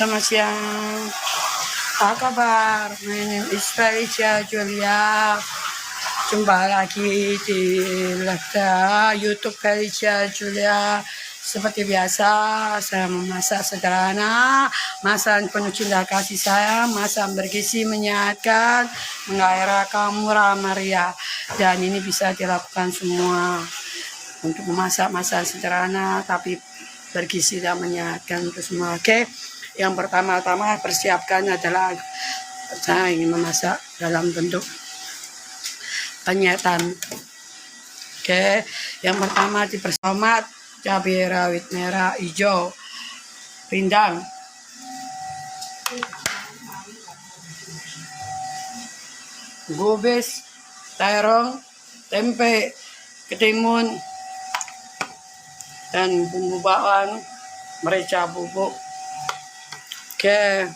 Selamat siang. Apa kabar? My name is Felicia Julia. Jumpa lagi di YouTube Felicia Julia. Seperti biasa, saya memasak sederhana, masakan penuh cinta kasih sayang, masakan bergizi menyehatkan, menggairahkan murah meriah. Dan ini bisa dilakukan semua untuk memasak masakan sederhana tapi bergizi dan menyehatkan untuk semua. Oke. Yang pertama-tama persiapkan adalah saya ingin memasak dalam bentuk penyetan. Oke, yang pertama tomat, cabai rawit merah, hijau, pindang, gubes, terong, tempe, ketimun, dan bumbu bawang, merica bubuk. Oke.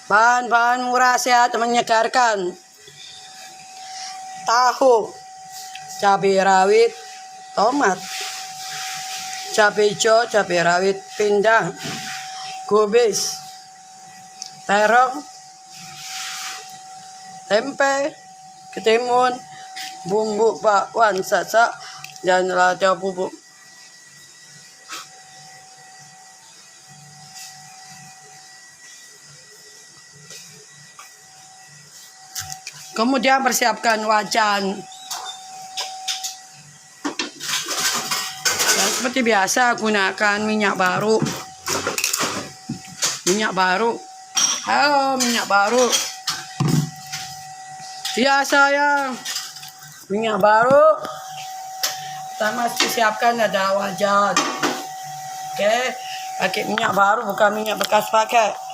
Bahan-bahan murah sehat menyegarkan. Tahu, cabai rawit, tomat, cabai hijau, cabai rawit, pindang, gubes, terong, tempe, ketimun, bumbu bakwan sasak, dan lada bubuk. Kemudian persiapkan wajan. Dan seperti biasa gunakan minyak baru. Minyak baru. Halo, minyak baru. Ya sayang. Minyak baru. Pertama siapkan ada wajan. Oke, pakai minyak baru bukan minyak bekas pakai.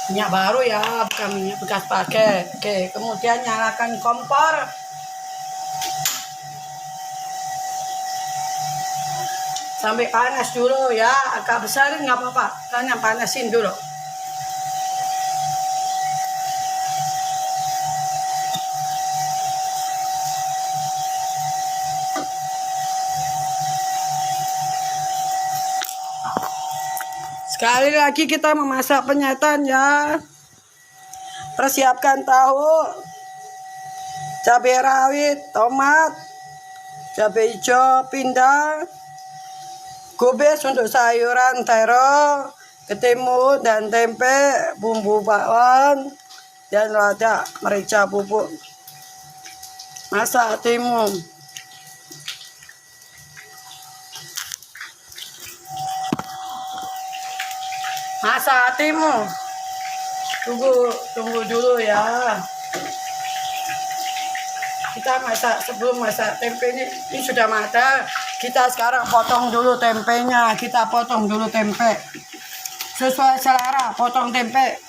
Minyak baru ya, bukan minyak bekas pakai. Oke, kemudian nyalakan kompor. Sampai panas dulu ya, agak besar nggak apa-apa, karena panasin dulu. Sekali lagi kita memasak penyetan ya. Persiapkan tahu, cabai rawit, tomat, cabai hijau, pindang, gubes untuk sayuran, terong, ketimun dan tempe, bumbu bakwan, dan lada, merica bubuk. Masak timun. Masak hatimu. Tunggu dulu ya. Kita masak, sebelum masak tempe ini sudah matang. Kita sekarang potong dulu tempenya. Kita potong dulu tempe. Sesuai selera, potong tempe.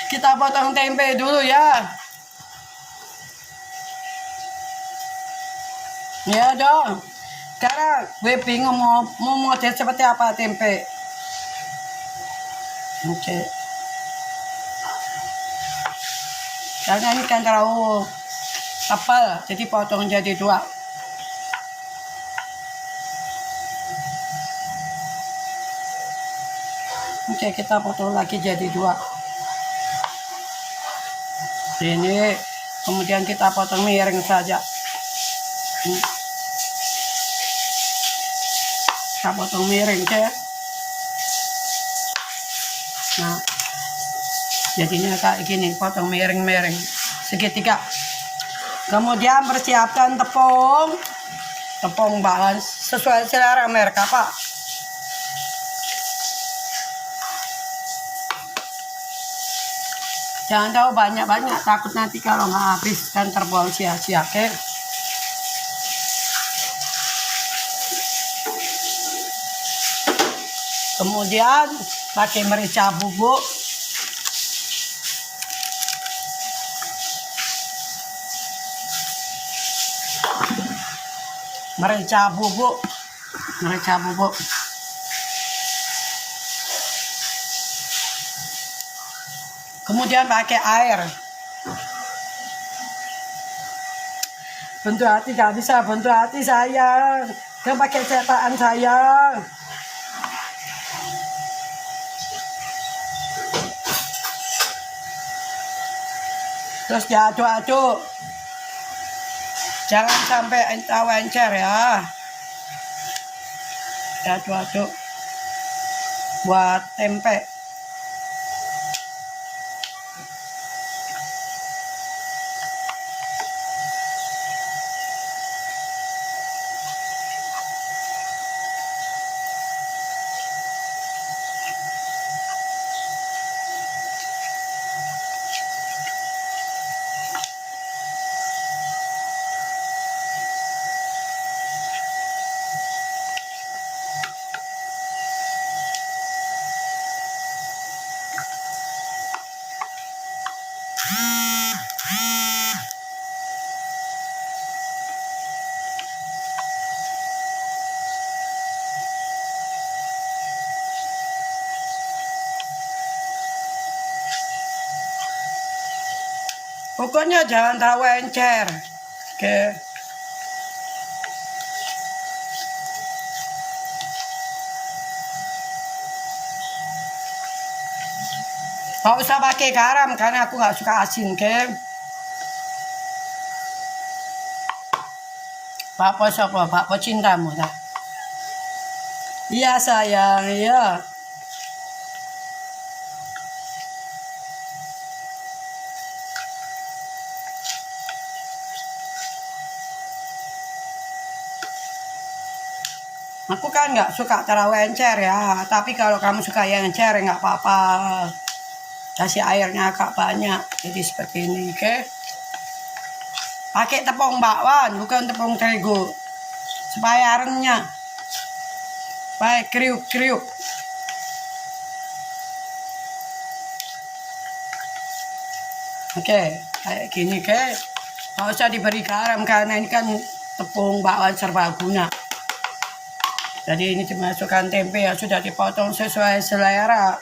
Kita potong tempe dulu ya. Ya dong. Sekarang gue bingung mau model seperti apa tempe. Oke. Karena ini kan terlalu tebal, jadi potong jadi dua. Oke, kita potong lagi jadi dua. Ini kemudian kita potong miring saja. Kita potong miring ya. Nah, jadinya kayak gini, potong miring-miring segitiga. Kemudian persiapkan tepung bahan sesuai selera merek apa. Jangan tahu banyak-banyak, takut nanti kalau nggak habis dan terbuang sia-sia. Oke. Kemudian pakai merica bubuk. merica bubuk, merica bubuk. Kemudian pakai air. Bentuk hati gak bisa, bentuk hati sayang. Jangan pakai cetakan sayang. Terus diaduk-aduk. Jangan sampai encer ya. Diaduk-aduk. Buat tempe. Pokoknya jangan terlalu encer. Oke. Gak usah pakai garam karena aku gak suka asin, oke? Bakpo siapa? Bakpo cintamu, tak? Iya sayang, iya. Aku kan nggak suka terlalu encer ya, tapi kalau kamu suka yang encer nggak apa-apa. Kasih airnya agak banyak, jadi seperti ini, oke? Pakai tepung bakwan, bukan tepung terigu, supaya renyah, baik kriuk-kriuk. Oke, kayak gini, oke? Nggak usah diberi garam karena ini kan tepung bakwan serbaguna. Jadi ini dimasukkan tempe yang sudah dipotong sesuai selera.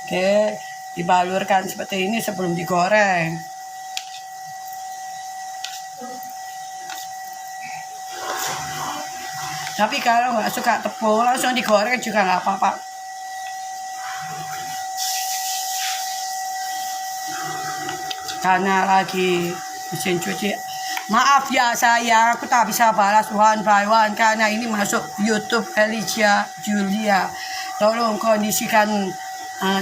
Oke, dibalurkan seperti ini sebelum digoreng. Tapi kalau nggak suka tepung langsung digoreng juga nggak apa-apa. Karena lagi mesin cuci. Maaf ya sayang, aku tak bisa balas one by one karena ini masuk YouTube Felicia Julia. Tolong kondisikan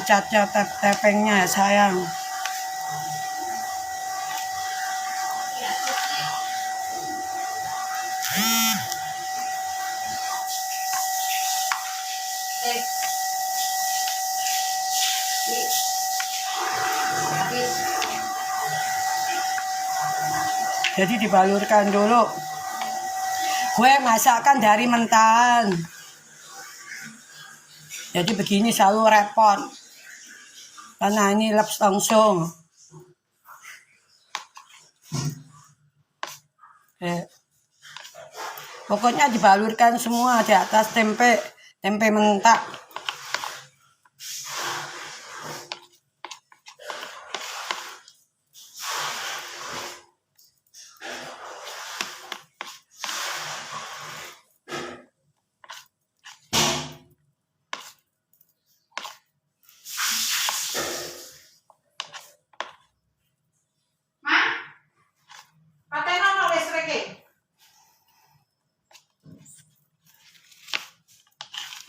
cat-cat tepengnya ya sayang. Jadi dibalurkan dulu. Gue masakkan dari mentan. Jadi begini selalu repot. Karena ini leps langsung. Pokoknya dibalurkan semua di atas tempe mentah.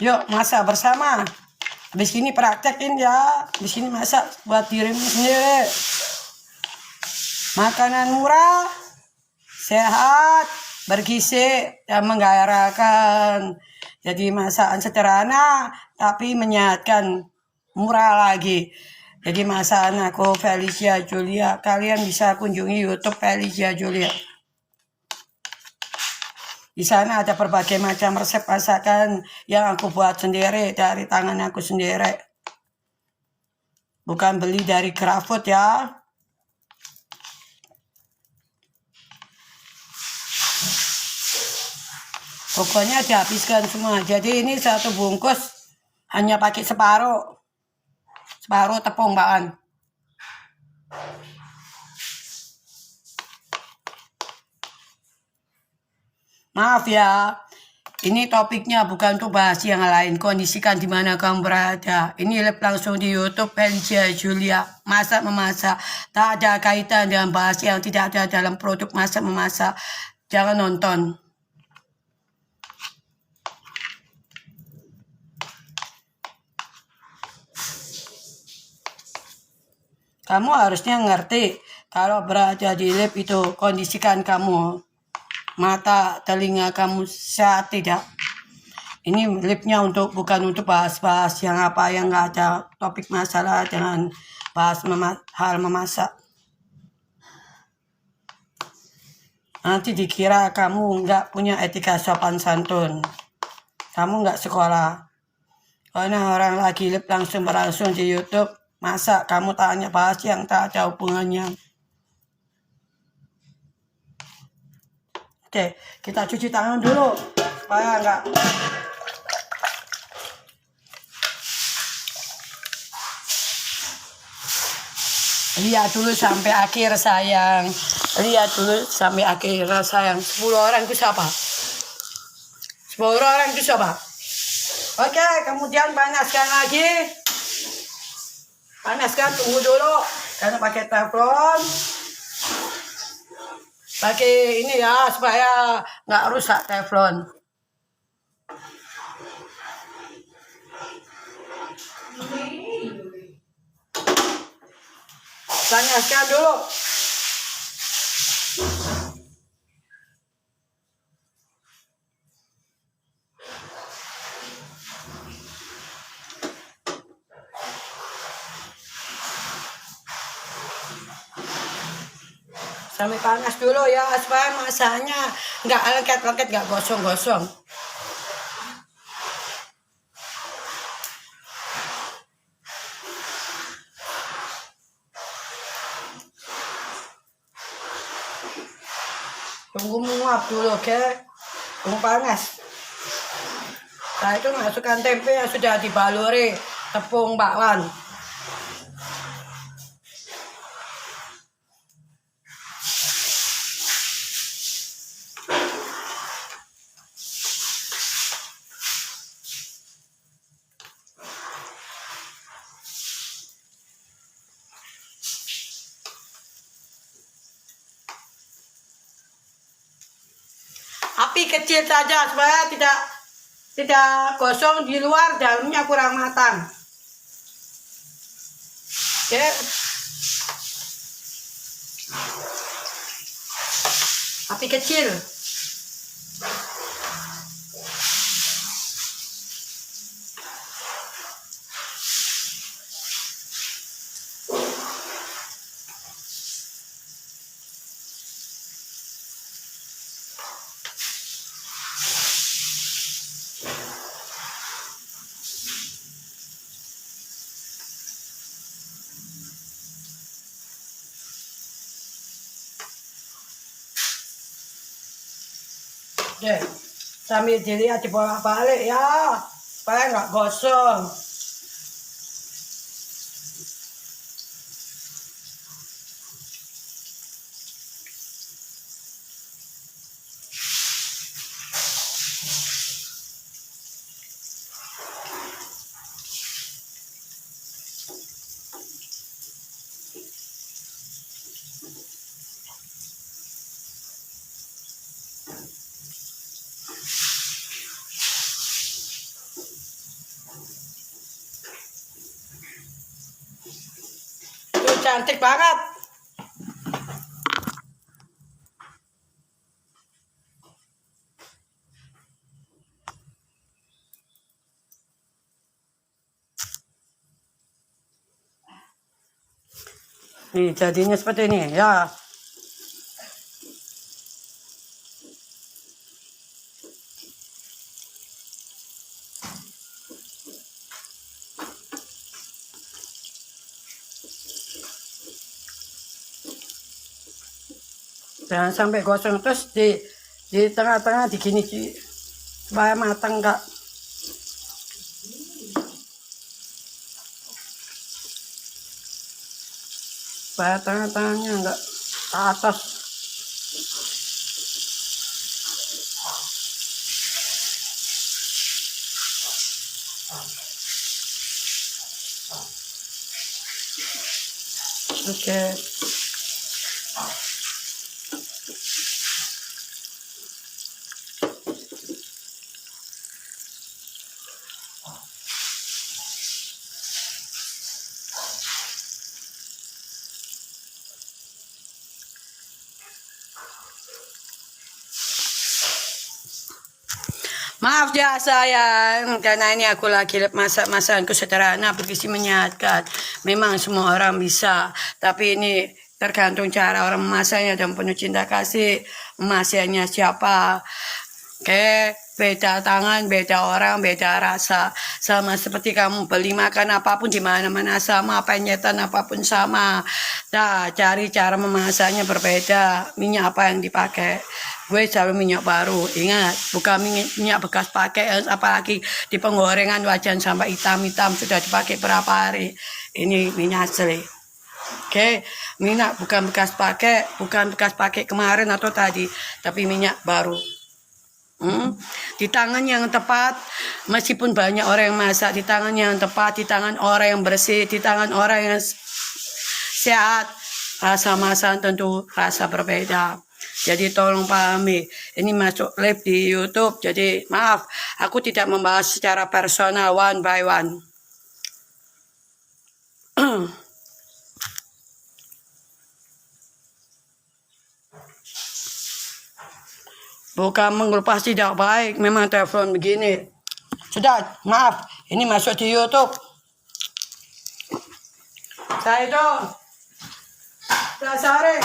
Yuk masak bersama. Di sini praktekin ya. Di sini masak buat dirimu sendiri. Makanan murah, sehat, bergizi dan menggairahkan. Jadi masakan sederhana tapi menyehatkan, murah lagi. Jadi masakan aku Felicia Julia. Kalian bisa kunjungi YouTube Felicia Julia. Di sana ada berbagai macam resep masakan yang aku buat sendiri dari tangan aku sendiri. Bukan beli dari GrabFood ya. pokoknya dihabiskan semua. Jadi ini satu bungkus hanya pakai separuh tepung bakwan. Maaf ya, ini topiknya bukan untuk bahas yang lain. Kondisikan di mana kamu berada. Ini live langsung di YouTube Felicia Julia. Masak memasak. Tak ada kaitan dengan bahas yang tidak ada dalam produk masak memasak. Jangan nonton. Kamu harusnya ngerti kalau berada di live itu kondisikan kamu. Mata, telinga kamu sehat tidak. Ini live-nya bukan untuk bahas-bahas yang apa yang nggak ada topik masalah, jangan bahas hal memasak. Nanti dikira kamu nggak punya etika sopan santun. Kamu nggak sekolah. Karena orang lagi live berlangsung di YouTube, masa kamu tanya bahas yang tak ada hubungannya. Oke, kita cuci tangan dulu supaya enggak. Lihat dulu sampai akhir sayang. Lihat dulu sampai akhir sayang. 10 orang itu siapa? 10 orang itu siapa? Oke, kemudian panaskan lagi. Panaskan, tunggu dulu. Karena pakai teflon. Pakai ini ya supaya nggak rusak teflon. Panaskan dulu. Sampai panas dulu ya supaya masaknya nggak lengket-lengket, nggak gosong-gosong. Tunggu menguap dulu, oke? Tunggu panas. Setelah itu masukkan tempe yang sudah dibaluri tepung bakwan. Api kecil saja supaya tidak gosong di luar, dalamnya kurang matang. Oke. Api kecil. Oke, sambil dilihat dibolak-balik ya, supaya nggak gosong. Tuh, cantik banget. Nih jadinya seperti ini ya. Jangan sampai gosong, terus di tengah-tengah digini supaya matang Kak. Supaya tengah-tengahnya enggak ke atas. Oke. Maaf ya sayang, karena ini aku lagi masak-masakanku sederhana bergizi menyehatkan. Memang semua orang bisa, tapi ini tergantung cara orang memasaknya dan penuh cinta kasih. Memasaknya siapa? Oke, beda tangan, beda orang, beda rasa. Sama seperti kamu beli makan apapun di mana-mana sama, penyetan apapun sama. Nah, cari cara memasaknya berbeda. Minyak apa yang dipakai? Gue selalu minyak baru. Ingat, bukan minyak bekas pakai, apalagi di penggorengan wajan sampai hitam-hitam sudah dipakai berapa hari. Ini minyak asli. Oke, minyak bukan bekas pakai kemarin atau tadi, tapi minyak baru. Di tangan yang tepat, meskipun banyak orang yang masak, di tangan yang tepat, di tangan orang yang bersih, di tangan orang yang sehat, rasa masakan tentu rasa berbeda. Jadi tolong pahami, ini masuk live di YouTube, jadi maaf, aku tidak membahas secara personal one by one. Bukan mengelupas tidak baik, memang telepon begini. Sudah, maaf, ini masuk di YouTube. Saya itu, saya saring.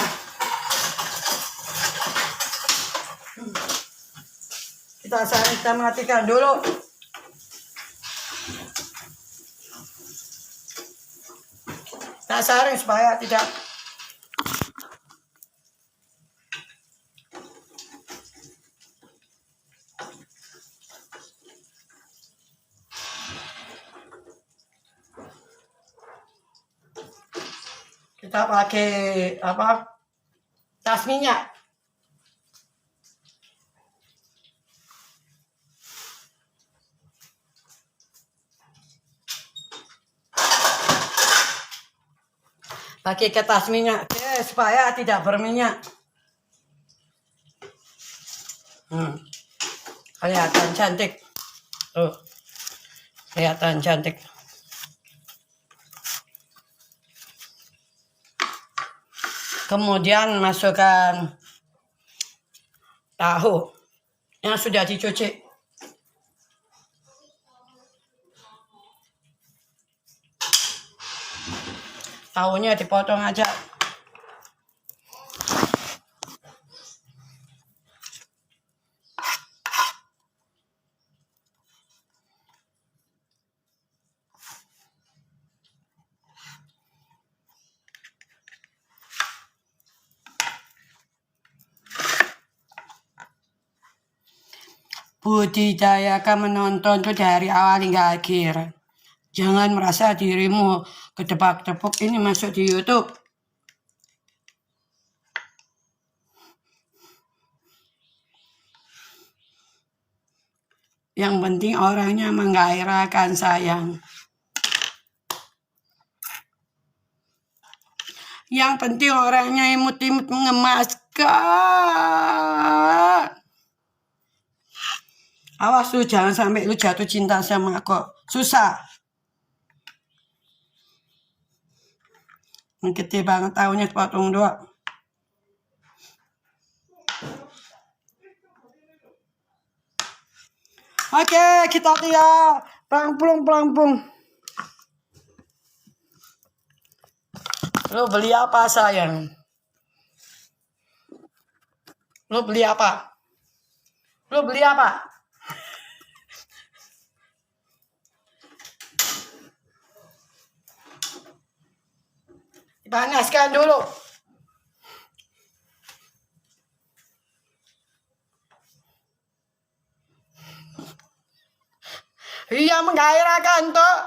Kita saring, kita matikan dulu. Kita saring supaya tidak kita pakai apa? Tas minyak. Pakai kertas minyak, supaya tidak berminyak. Kelihatan cantik. Tuh, kelihatan cantik. Kemudian masukkan tahu yang sudah dicuci. Tahunya dipotong aja. Budidayakan menonton tuh dari awal hingga akhir. Jangan merasa dirimu ketebak-tebuk ini masuk di YouTube. Yang penting orangnya menggairahkan sayang. Yang penting orangnya imut-imut mengemaskan. Awas lu, jangan sampai lu jatuh cinta sama aku. Susah. Gede banget tahunya potong dua. Oke, kita lihat. Pelampung. Lu beli apa sayang? Lu beli apa? Lu beli apa? Panaskan dulu. Iya menggairahkan toh.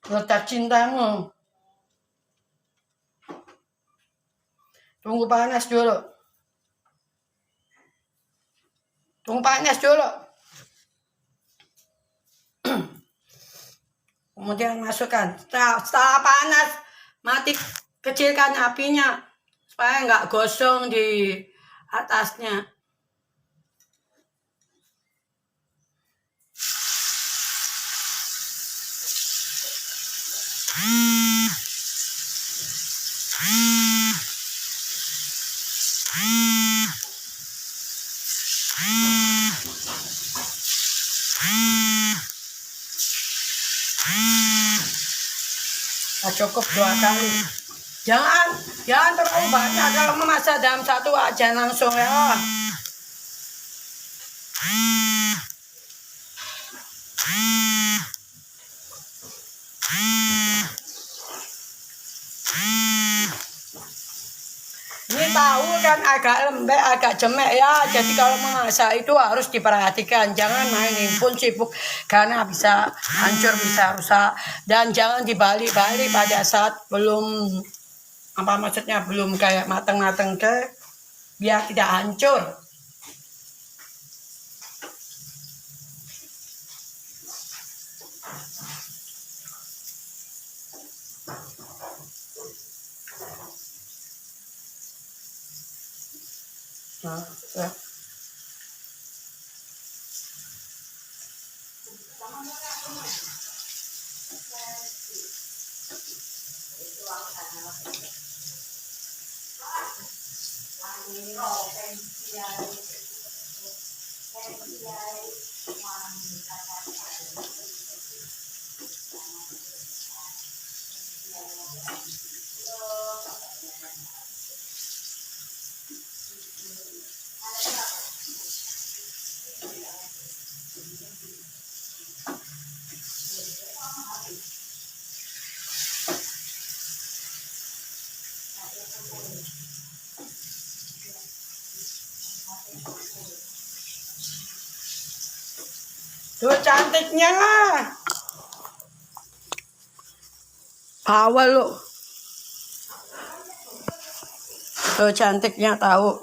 Letak cintamu. Tunggu panas dulu. Tunggu panas dulu. Kemudian masukkan. Setelah panas, mati kecilkan apinya supaya nggak gosong di atasnya. Nah, cukup 2 kali. Jangan terlalu banyak kalau memasak dalam satu wajan langsung ya. Ini tahu kan agak lembek, agak jemek ya. Jadi kalau memasak itu harus diperhatikan. Jangan main handphone sibuk karena bisa hancur, bisa rusak. Dan jangan dibalik-balik pada saat belum belum kayak mateng-mateng ke biar tidak hancur. Nah, ya. Tuh cantiknya. Awal lo. Tuh cantiknya tahu.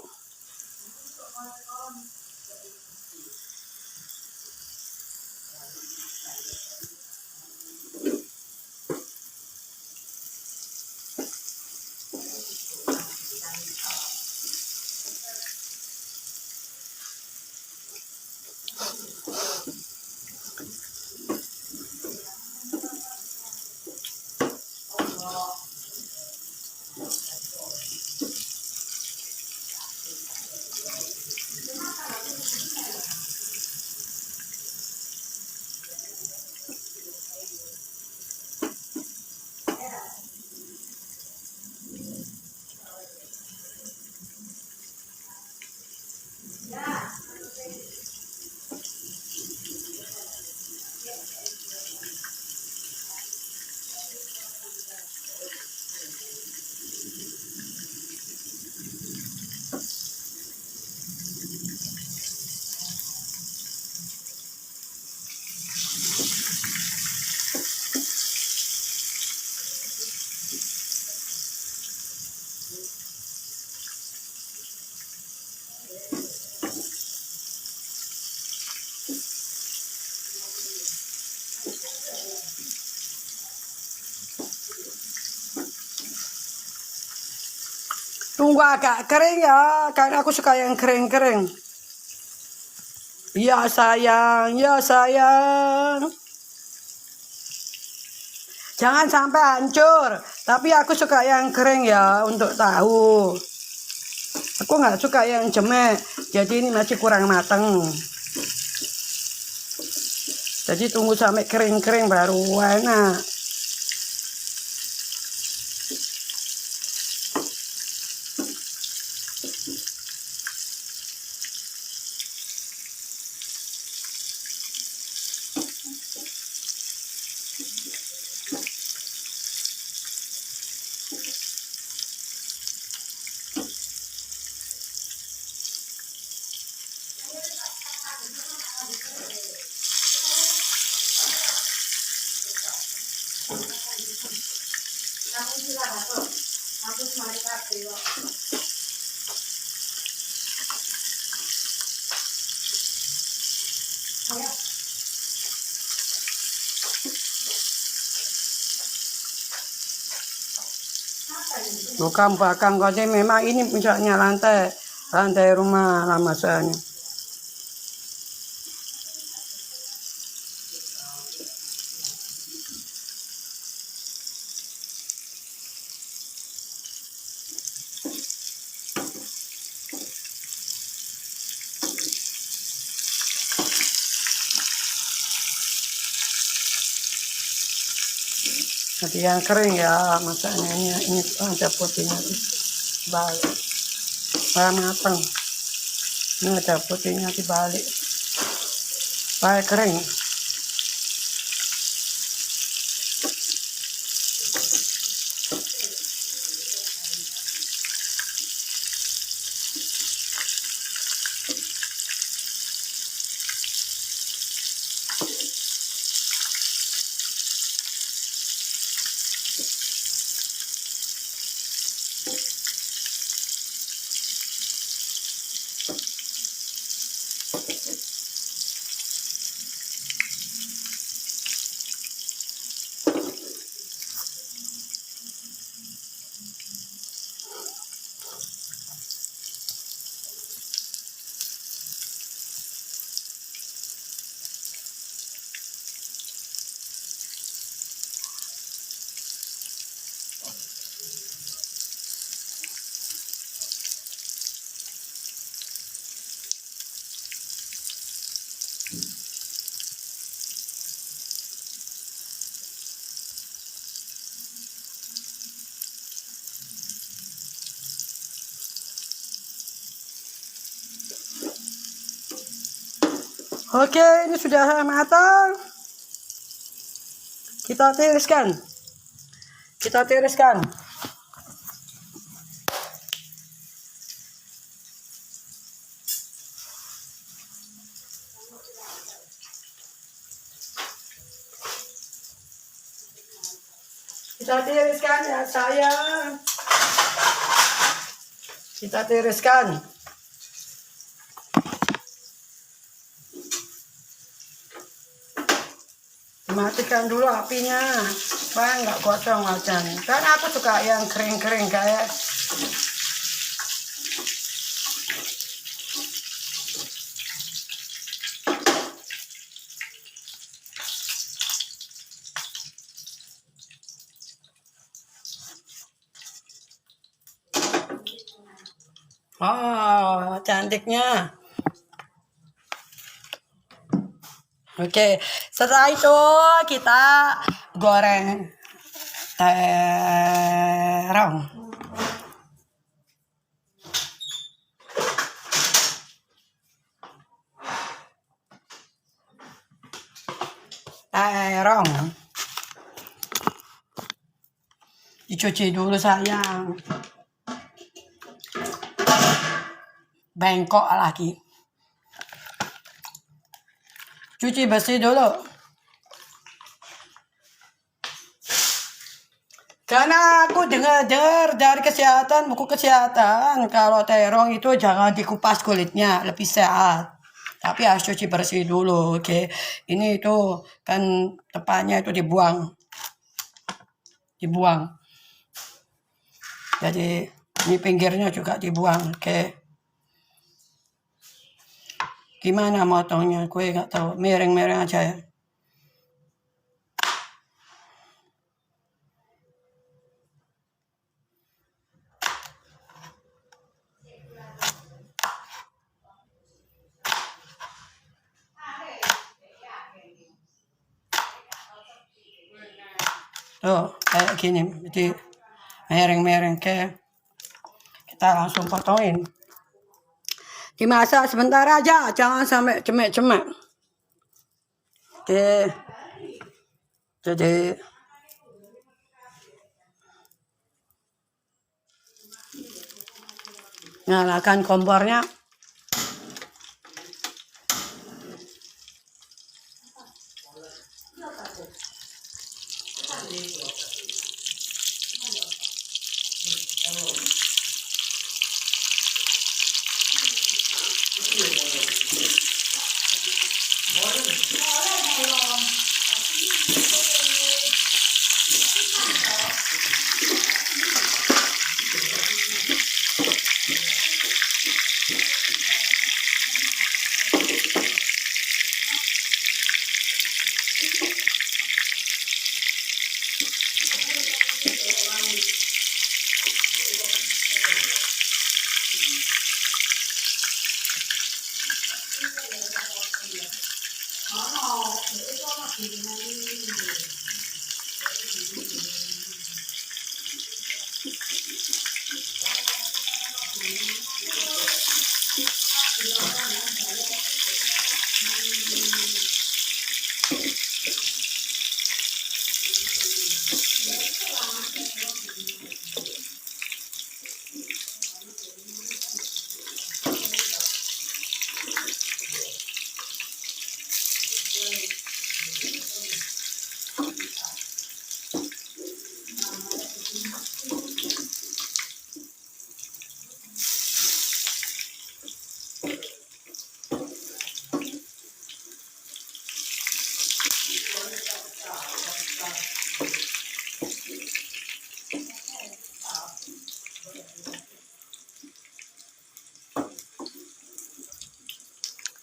Tunggu agak kering ya, karena aku suka yang kering-kering. Ya sayang, ya sayang. Jangan sampai hancur, tapi aku suka yang kering ya untuk tahu. Aku nggak suka yang jemek, jadi ini masih kurang mateng. Jadi tunggu sampai kering-kering baru enak. Bukan belakang kode, memang ini puncaknya lantai rumah lama soalnya. Nanti yang kering ya masaknya ini ada putihnya balik, matang. Ini ada putihnya dibalik, supaya kering. Oke, ini sudah matang. Kita tiriskan. Kita tiriskan. Kita tiriskan ya sayang. Kita tiriskan. Matikan dulu apinya, supaya nggak gosong wajan. Karena aku suka yang kering-kering kayak. Oh, cantiknya. Oke, setelah itu kita goreng terong. Terong. Dicuci dulu sayang. Bengkok lagi. Cuci bersih dulu. Karena aku dengar dari kesehatan, buku kesehatan, kalau terong itu jangan dikupas kulitnya, lebih sehat. Tapi harus cuci bersih dulu, oke. Ini itu kan tepatnya itu dibuang. Jadi ini pinggirnya juga dibuang, oke. Gimana motongnya? Gue nggak tahu. Miring-miring aja ya. Tuh, kayak gini. Jadi miring-miring ke. Kita langsung potongin. Dimasak sebentar aja, jangan sampai cemek-cemek. Oke. Jadi nyalakan kompornya.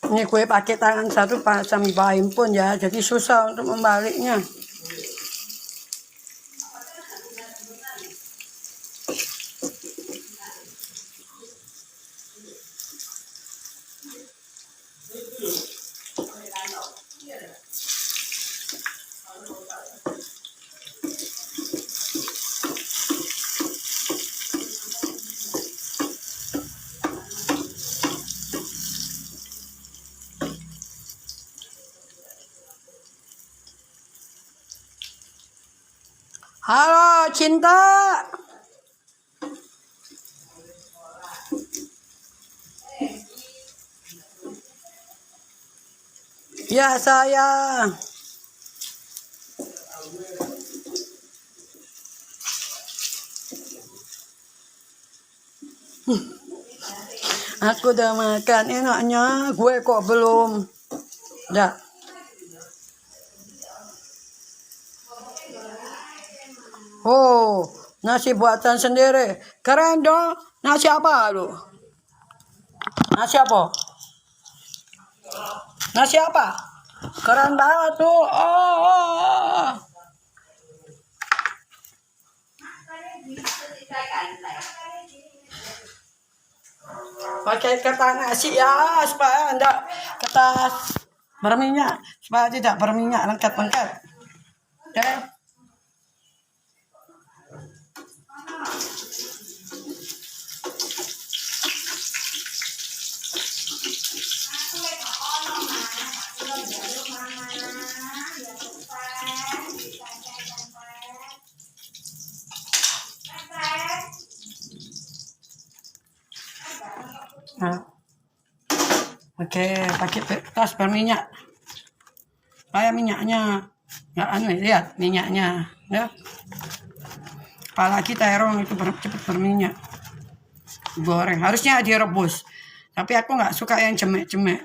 Ini gue pakai tangan satu sambil bawa handphone ya, jadi susah untuk membaliknya. Halo cinta. Ya sayang. Aku udah makan enaknya, gue kok belum. Ya. Oh, nasi buatan sendiri. Keren dong. Nasi apa lu? Nasi apa? Nasi apa? Keren banget tuh. Oh. Pakai kertas nasi ya, supaya enggak kertas berminyak, supaya tidak berminyak lengket-lengket. Oke. Nah, oke, pakai tas berminyak, supaya minyaknya nggak lihat minyaknya, ya. Apalagi terong itu cepat berminyak. Goreng, harusnya direbus, tapi aku nggak suka yang cemek-cemek,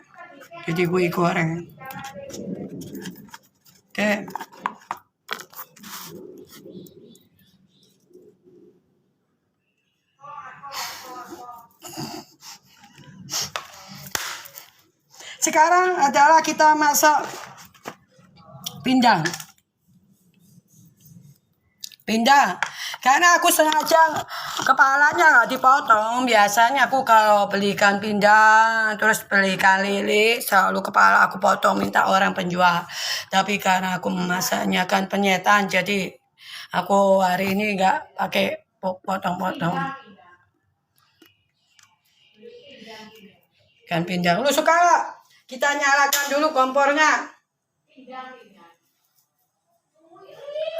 jadi gue goreng. Oke. Sekarang adalah kita masak pindang. Karena aku sengaja kepalanya nggak dipotong. Biasanya aku kalau beli ikan pindang, terus beli ikan lele, selalu kepala aku potong, minta orang penjual. Tapi karena aku memasaknya kan penyetan, jadi aku hari ini nggak pakai potong-potong. Ikan pindang, lu suka nggak? Kita nyalakan dulu kompornya.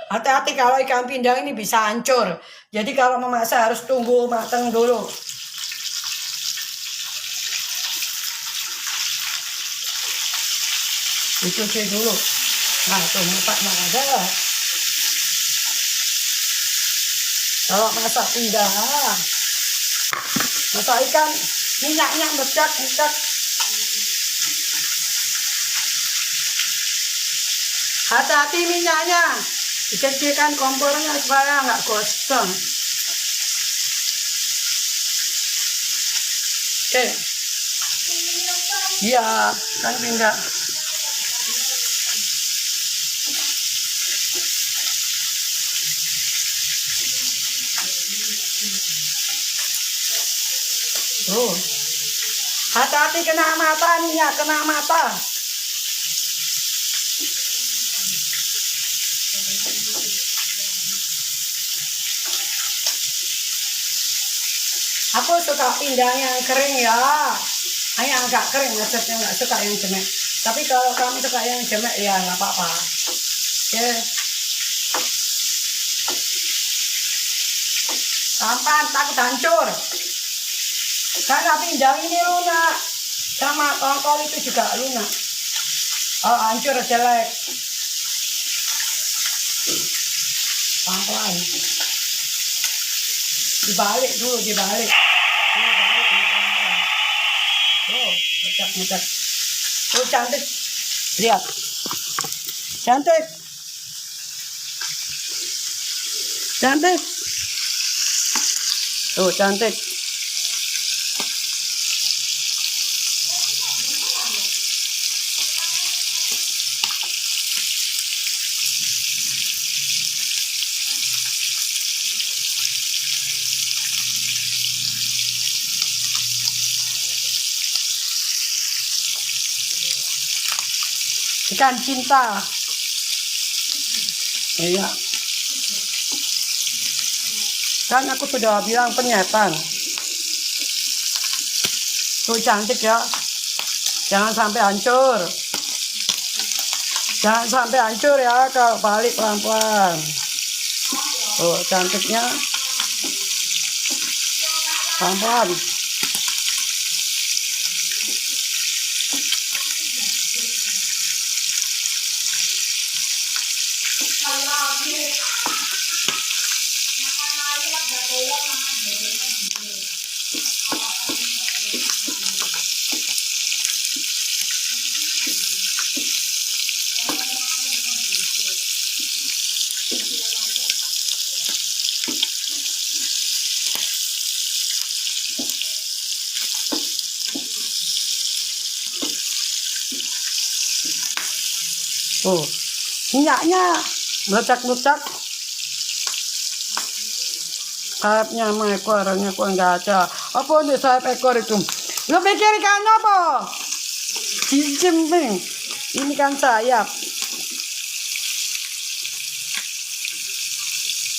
Hati-hati kalau ikan pindang ini bisa hancur. Jadi kalau memasak harus tunggu matang dulu. Dicuci dulu. Nah, tuh mupaknya ada. Kalau masak pindang, masak ikan, minyaknya meledak. Hati-hati minyaknya. Dikecilkan kompornya supaya nggak gosong. Oke. Iya, kan pindang. Hati-hati kena mata minyak, kena mata. Aku suka pindang yang kering ya. Yang agak kering, maksudnya nggak suka yang jemek. Tapi kalau kamu suka yang jemek ya nggak apa-apa. Oke. Sampan takut hancur. Karena pindang ini lunak. Sama tongkol itu juga lunak. Oh, hancur jelek. Pelan-pelan. Dibalik dulu, dibalik. Oh, mecak. Oh, cantik. Lihat. Cantik. Cantik. Tuh, cantik. Ikan cinta. Iya. Kan aku sudah bilang penyetan. Tuh cantik ya. Jangan sampai hancur. Jangan sampai hancur ya kalau balik pelan-pelan. Tuh cantiknya. Pelan-pelan. Tuh, minyaknya meledak-meledak. Sayapnya sama ekornya kok nggak ada. Apa nih sayap ekor itu? Lo pikir ikan apa? Cincin. Ini kan sayap.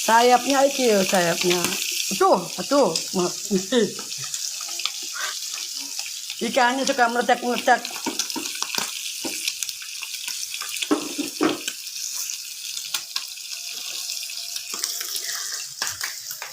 Sayapnya itu sayapnya. Aduh. Ikannya suka meledak-meledak.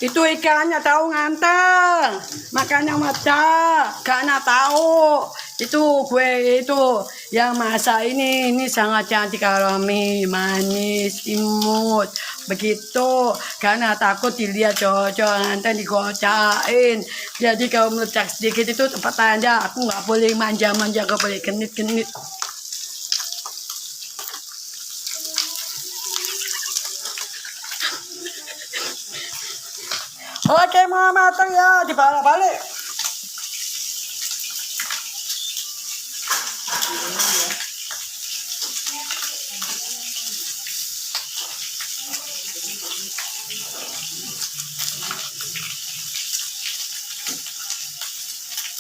Itu ikannya tahu nganteng, makanya meledak. Karena tahu itu gue itu yang masak ini sangat cantik, aroma manis, imut begitu. Karena takut dilihat cowok-cowok nanti digocain. Jadi kalau meledak sedikit itu tempat tanda aku nggak boleh manja-manja, gak boleh genit-genit. Oke, mau matang ya, dibalik-balik.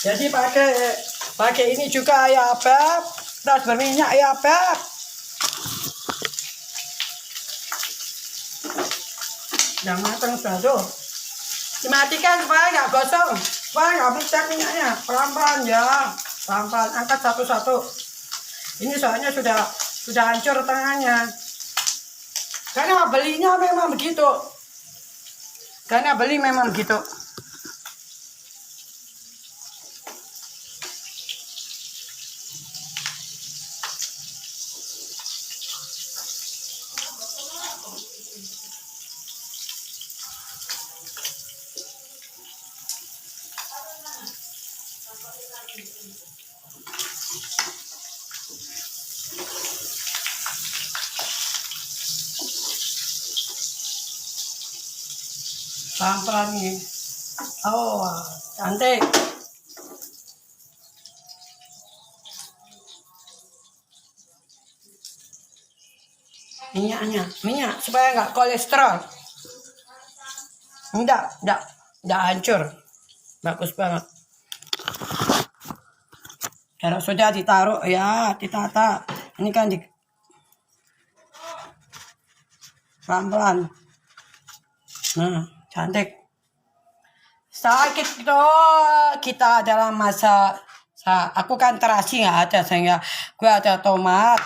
Jadi pakai ini juga ya, Beb. Tas berminyak ya, Beb. Yang matang sudah tuh. Dimatikan supaya nggak gosong, supaya nggak pecah minyaknya. Pelan-pelan ya, pelan-pelan angkat satu-satu. Ini soalnya sudah hancur tengahnya. Karena belinya memang begitu. Karena beli memang begitu. Pelan-pelan nih. Oh, cantik. Minyak supaya nggak kolesterol. Enggak hancur. Bagus banget. Kalau sudah ditaruh ya, ditata. Ini kan pelan-pelan. Nah, cantik. Sakit itu kita dalam masa aku kan terasi nggak ada, sehingga gue ada tomat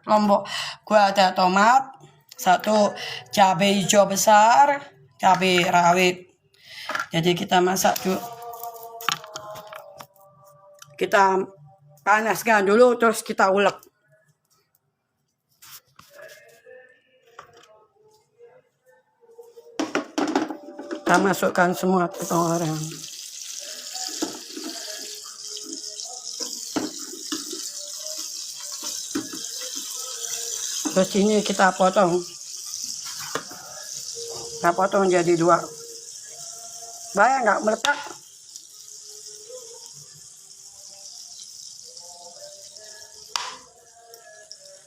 lombok, gue ada tomat, satu cabai hijau besar, cabai rawit. Jadi kita masak dulu, kita panaskan dulu, terus kita ulek. Kita masukkan semua potong orang. Terus ini kita potong. Kita potong jadi 2. Bayang nggak meletak?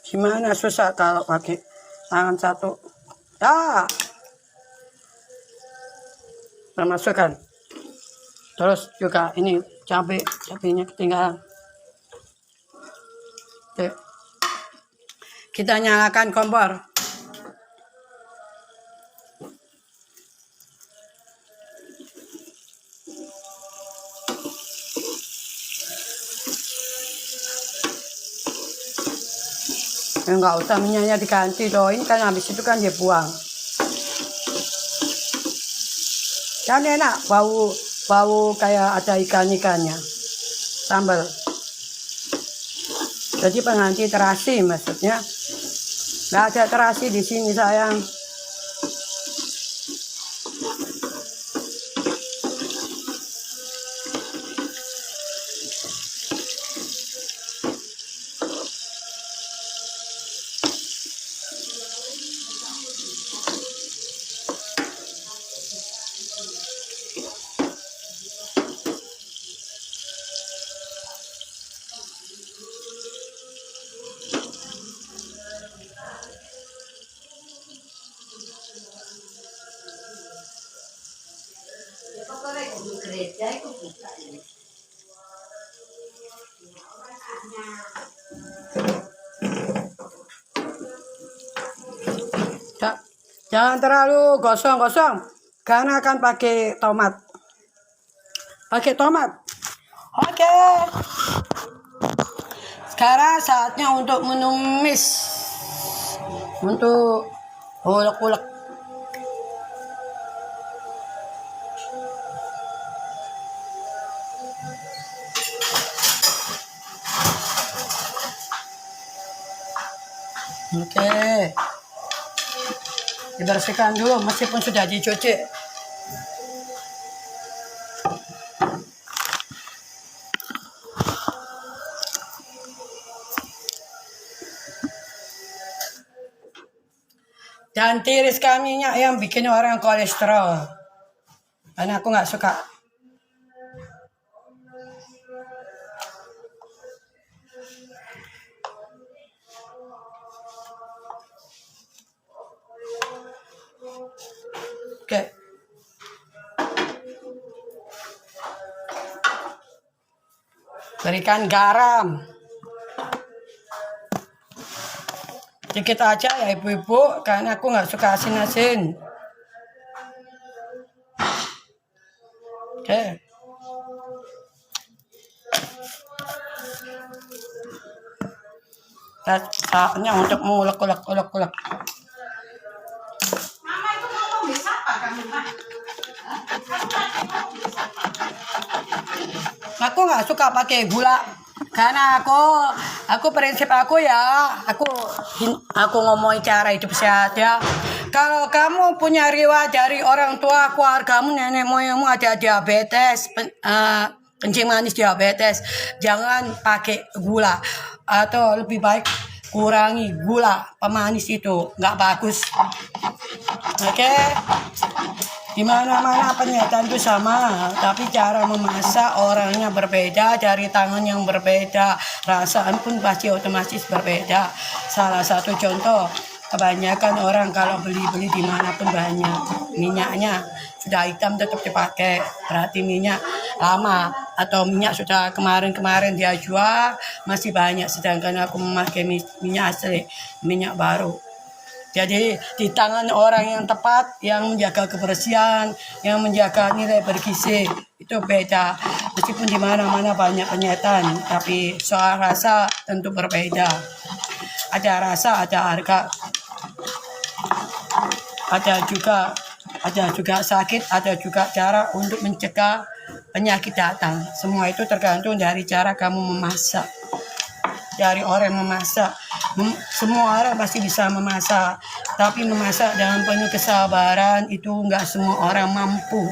Gimana susah kalau pakai tangan satu. Ya. Kita masukkan. Terus juga ini cabenya ketinggalan. Oke. Kita nyalakan kompor. Enggak usah minyaknya diganti loh, ini kan habis itu kan dia buang. Kan enak, bau kayak ada ikan-ikannya. Sambal. Jadi pengganti terasi maksudnya. Nggak ada terasi di sini sayang. Jangan terlalu gosong-gosong, karena akan pakai tomat. Oke. Sekarang saatnya untuk menumis, untuk ulek-ulek. Oke. Dibersihkan dulu meskipun sudah dicuci. Dan tiriskan minyak yang bikin orang kolesterol, karena aku nggak suka. Oke. Berikan garam. Sedikit aja ya ibu-ibu, karena aku nggak suka asin-asin. Oke. Saatnya untuk mengulek-ulek. Mama itu ngomong bisa apa kamu, Mak? Aku nggak suka pakai gula, karena aku prinsip aku ya, aku ngomong cara hidup sehat ya. Kalau kamu punya riwayat dari orang tua keluargamu, nenek moyangmu ada diabetes, kencing manis diabetes, jangan pakai gula, atau lebih baik kurangi gula pemanis, itu nggak bagus. Oke. Di mana-mana penyajian itu sama, tapi cara memasak orangnya berbeda, dari tangan yang berbeda, rasaan pun pasti otomatis berbeda. Salah satu contoh, kebanyakan orang kalau beli dimanapun banyak minyaknya sudah hitam tetap dipakai, berarti minyak lama, atau minyak sudah kemarin dia jual masih banyak, sedangkan aku memakai minyak asli, minyak baru. Jadi di tangan orang yang tepat, yang menjaga kebersihan, yang menjaga nilai bergizi, itu beda. Meskipun di mana-mana banyak penyetan, tapi soal rasa tentu berbeda. Ada rasa, ada harga, ada juga sakit, ada juga cara untuk mencegah penyakit datang. Semua itu tergantung dari cara kamu memasak. Dari orang memasak. Semua orang pasti bisa memasak, tapi memasak dengan penuh kesabaran itu enggak semua orang mampu.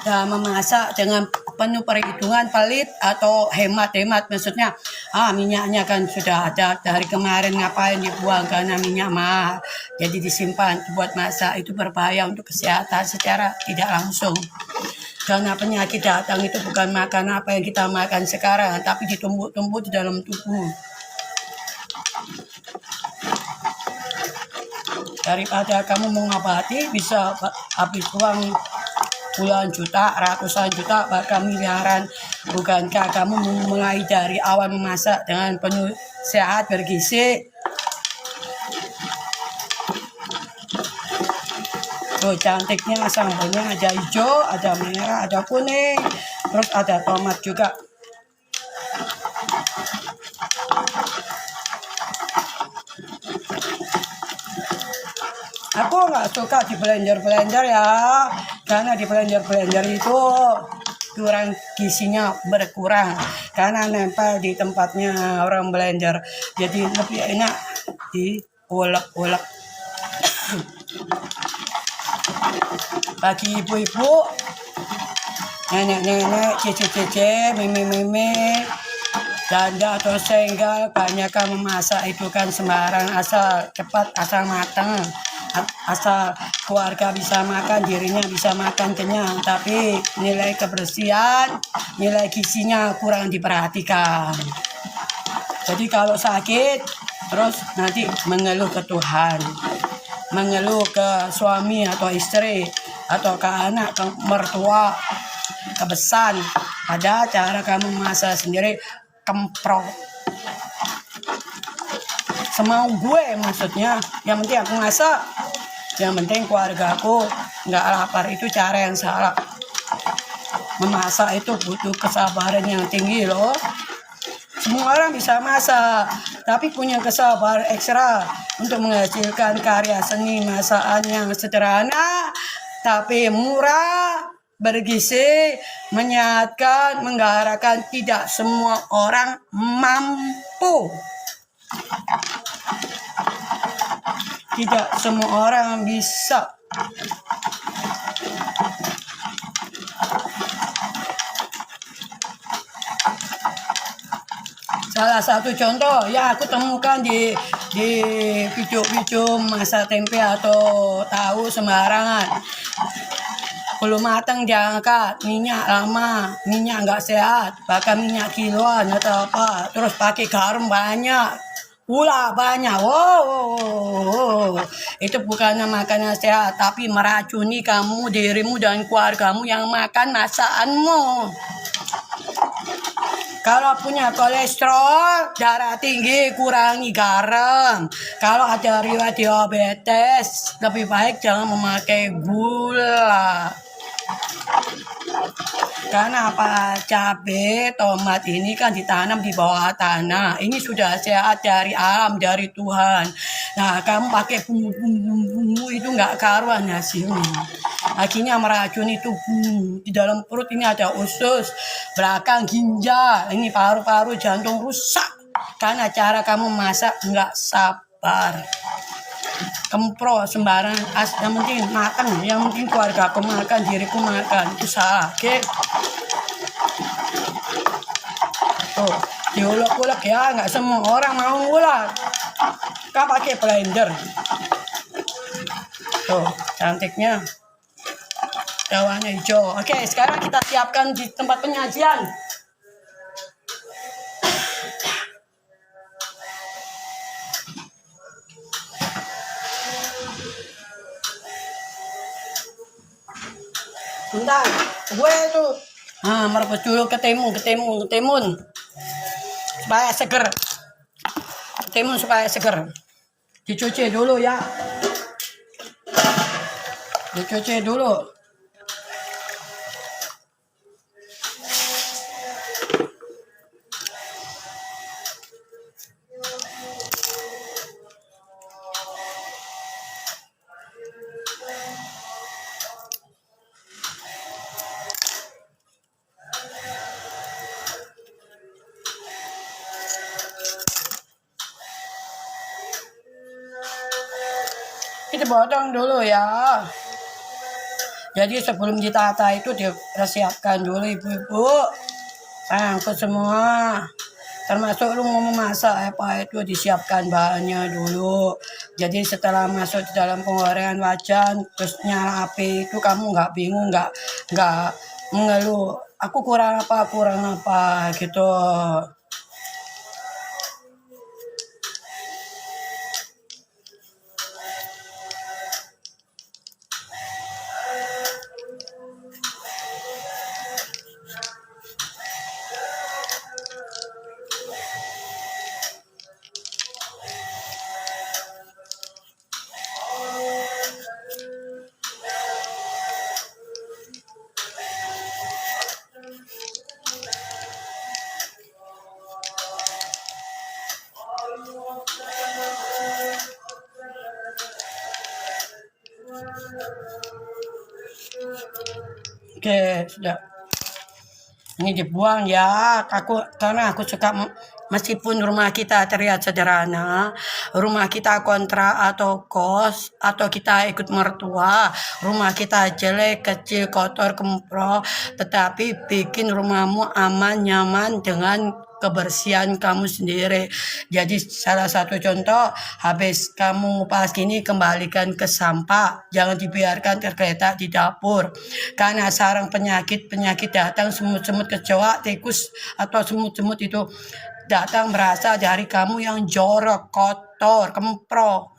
Dan memasak dengan penuh perhitungan pelit atau hemat-hemat, maksudnya minyaknya kan sudah ada dari kemarin, ngapain dibuang karena minyak mahal, jadi disimpan buat masak. Itu berbahaya untuk kesehatan secara tidak langsung. Karena penyakit datang itu bukan makan apa yang kita makan sekarang, tapi ditumbuk-tumbuk di dalam tubuh. Daripada kamu mengobati, bisa habis uang puluhan juta, ratusan juta, bahkan miliaran. Bukankah kamu mulai dari awal memasak dengan penuh sehat, bergizi? Tuh cantiknya, sambalnya ada hijau, ada merah, ada kuning, terus ada tomat juga. Aku nggak suka di blender ya, karena di blender itu kurang gizinya berkurang, karena nempel di tempatnya orang blender, jadi lebih enak diulek-ulek. Bagi ibu-ibu, nenek-nenek, cici-cici, mimi-mimi, janda atau single, banyakkan memasak itu kan sembarang, asal cepat, asal matang, asal keluarga bisa makan, dirinya bisa makan kenyang, tapi nilai kebersihan, nilai gizinya kurang diperhatikan. Jadi kalau sakit, terus nanti mengeluh ke Tuhan, mengeluh ke suami atau istri, atau ke anak, ke mertua, ke besan. Ada cara kamu masak sendiri, kemprok. Semau gue maksudnya, yang penting aku masak, yang penting keluarga aku nggak lapar, itu cara yang salah. Memasak itu butuh kesabaran yang tinggi loh. Semua orang bisa masak, tapi punya kesabaran ekstra untuk menghasilkan karya seni masakan yang sederhana, tapi murah, bergizi, menyehatkan, menggerakkan. Tidak semua orang mampu. Tidak semua orang bisa. Salah satu contoh ya aku temukan di video-video masak tempe atau tahu sembarangan. Belum matang diangkat, minyak lama, minyak nggak sehat, bahkan minyak kiloan atau apa, terus pakai garam banyak, gula banyak. Wow, itu bukannya makanan sehat, tapi meracuni kamu, dirimu dan keluargamu yang makan masakanmu. Kalau punya kolesterol, darah tinggi, kurangi garam. Kalau ada riwayat diabetes, lebih baik jangan memakai gula. Karena apa? Cabai, tomat ini kan ditanam di bawah tanah. Ini sudah sehat dari alam, dari Tuhan. Nah, kamu pakai bumbu-bumbu itu nggak karuan hasilnya. Akhirnya meracuni tubuh. Di dalam perut ini ada usus, belakang ginjal, ini paru-paru, jantung rusak. Karena cara kamu masak nggak sabar. Kempro sembarang, yang penting makan, yang penting keluarga aku makan, diriku makan, itu salah. Oke? Tuh, diulek-ulek ya, nggak semua orang mau ngulek. Kan pakai blender. Tuh, cantiknya. Daunnya hijau. Oke, sekarang kita siapkan di tempat penyajian. Bentar, gue tuh merebus dulu ketimun supaya seger. Ketimun supaya seger. Dicuci dulu ya. Dicuci dulu. Kita potong dulu ya. Jadi sebelum ditata itu dipersiapkan dulu ibu-ibu. Angkut semua. Termasuk lu mau memasak apa itu disiapkan bahannya dulu. Jadi setelah masuk di dalam penggorengan wajan terus nyala api itu kamu nggak bingung, nggak mengeluh. Aku kurang apa gitu. Oke, sudah. Ini dibuang ya. Karena aku suka meskipun rumah kita terlihat sederhana, rumah kita kontrak atau kos atau kita ikut mertua, rumah kita jelek, kecil, kotor, kemproh, tetapi bikin rumahmu aman, nyaman dengan kebersihan kamu sendiri. Jadi salah satu contoh, habis kamu ngupas gini kembalikan ke sampah, jangan dibiarkan tergeletak di dapur karena sarang penyakit datang, semut-semut kecoa, tikus atau semut-semut itu datang berasal dari kamu yang jorok, kotor, kemproh.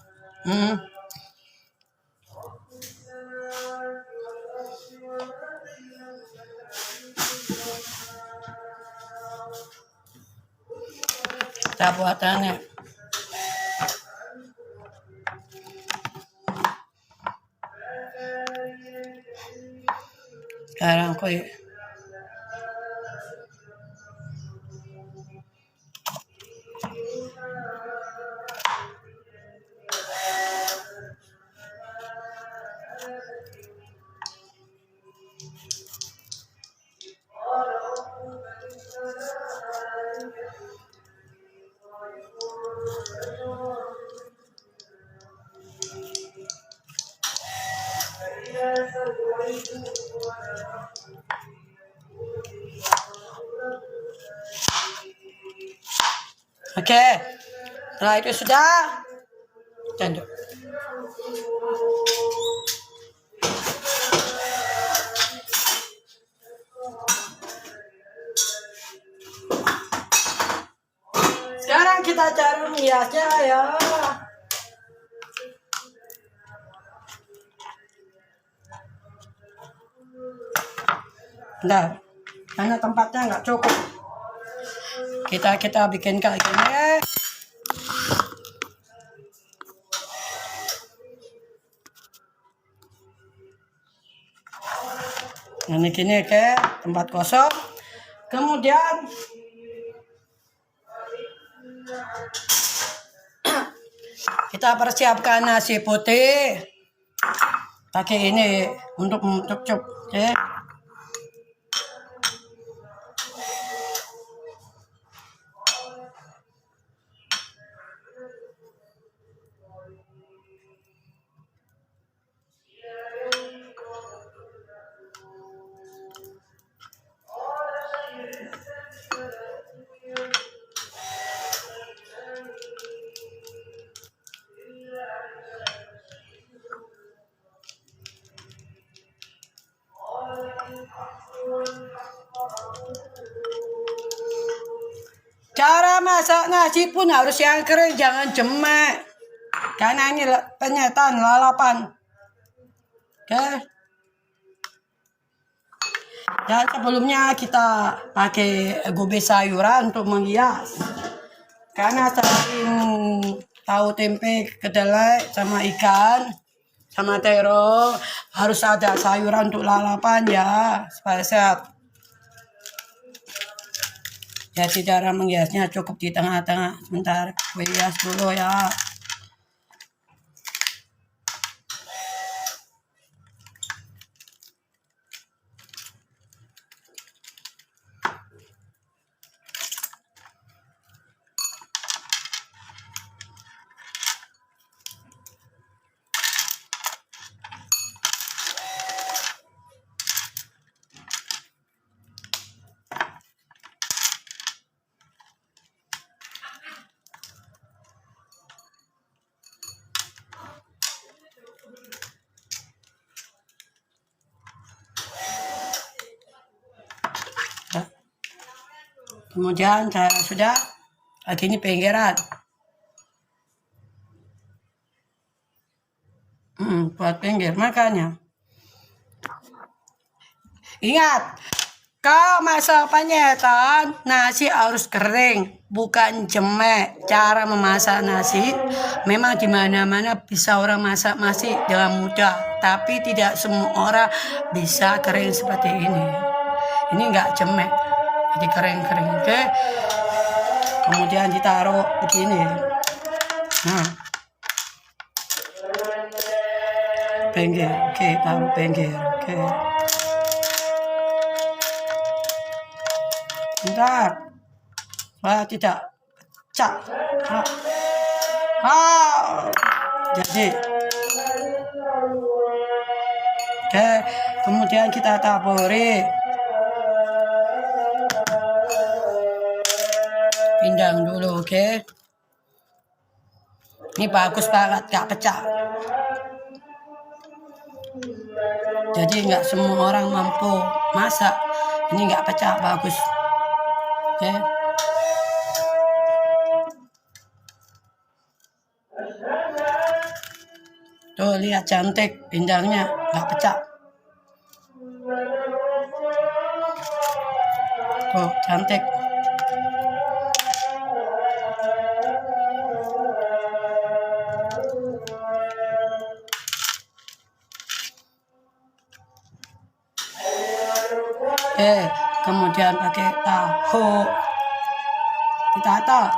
Kita buatannya. Sekarang kok oke. Setelah itu sudah tanduk. Sekarang kita cari hiasnya ya. Nah, karena tempatnya nggak cukup. Kita bikin kayak gini. Ini gini ke tempat kosong. Kemudian kita persiapkan nasi putih. Pakai ini untuk cup, oke. Cara masak nasi pun harus yang kering, jangan jemek. Karena ini penyetan, lalapan. Oke. Dan sebelumnya kita pakai gobe sayuran untuk menghias. Karena selain tahu tempe kedelai sama ikan sama terong. Harus ada sayuran untuk lalapan ya supaya sehat. Jadi cara menghiasnya cukup di tengah-tengah. Sebentar, gue hias dulu ya. Kemudian saya sudah ini pinggiran. Buat pinggir makanya. Ingat, kalau masak penyetan, nasi harus kering, bukan jemek. Cara memasak nasi, memang di mana-mana bisa orang masak nasi dengan mudah, tapi tidak semua orang bisa kering seperti ini. Ini enggak jemek, jadi kering-kering. Oke. Kemudian ditaruh begini. Nah, pinggir. Oke, taruh pinggir. Oke. Bentar. Wah, tidak pecah. Jadi. Oke, kemudian kita taburi. Pindang dulu, oke. Ini bagus banget, gak pecah. Jadi nggak semua orang mampu masak. Ini nggak pecah, bagus. Oke. Tuh lihat cantik, pindangnya nggak pecah. Tuh cantik. Kemudian pakai tahu ditata.